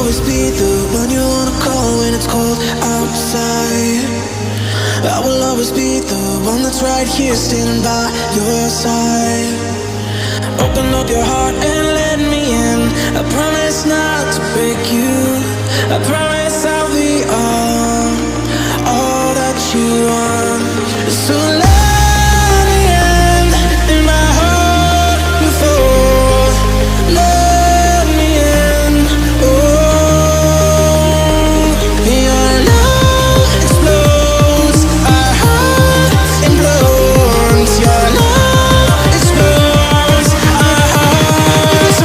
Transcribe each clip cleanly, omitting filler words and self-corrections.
always be the one you wanna call when it's cold outside. I will always be the one that's right here standing by your side. Open up your heart and let me in. I promise not to break you. I promise I'll be all that you want. So let me in my heart before. Let me in. Oh, your love explodes. Our hearts implodes. Your love explodes. Our hearts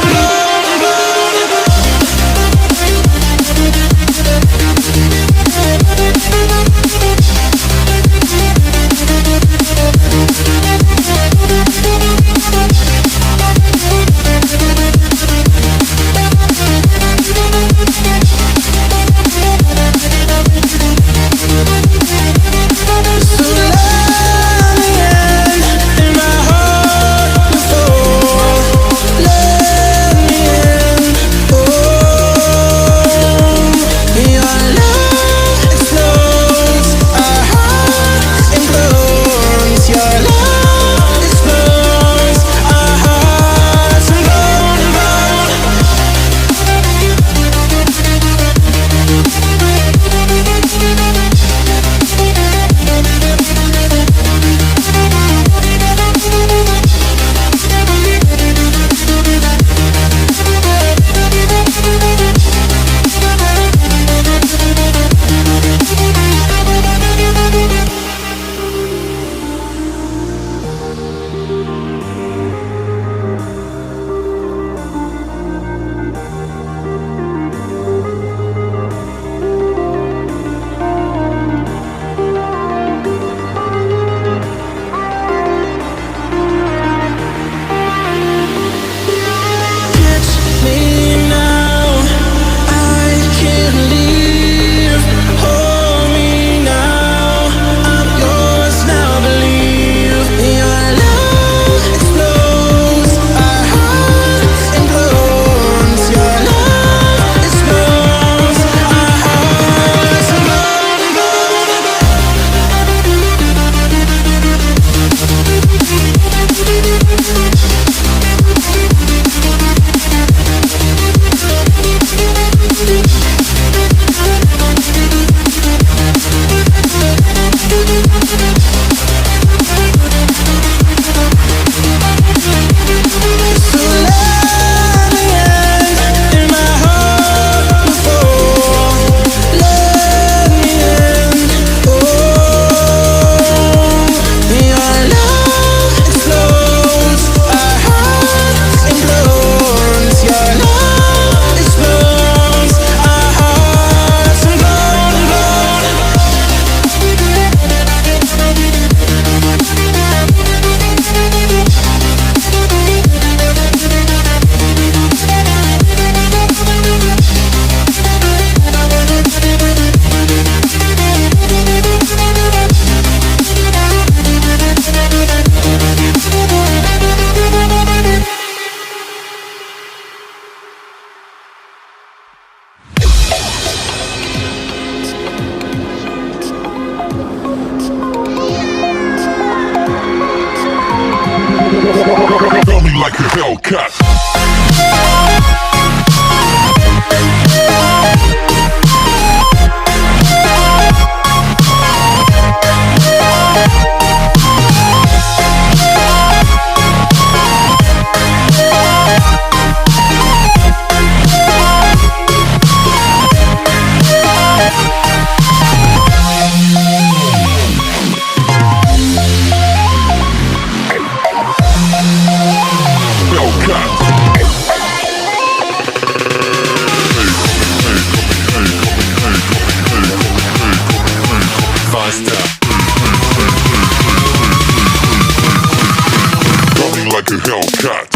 like a Hellcat. Like a Hellcat.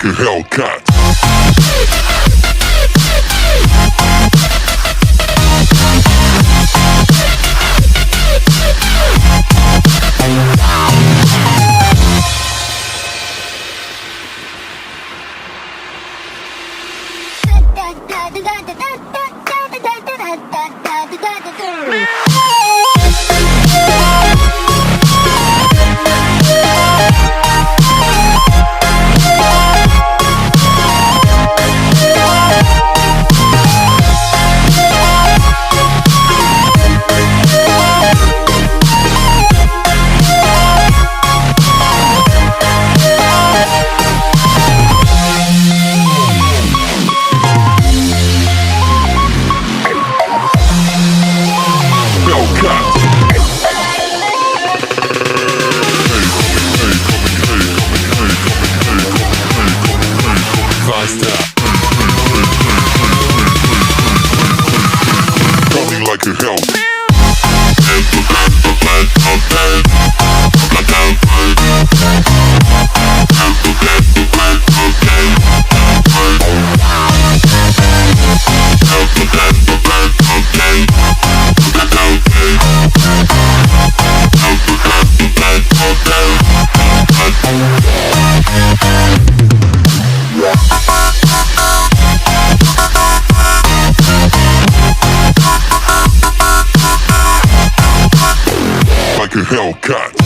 a Hellcat. Coming like a Hellcat. Like a Hellcat.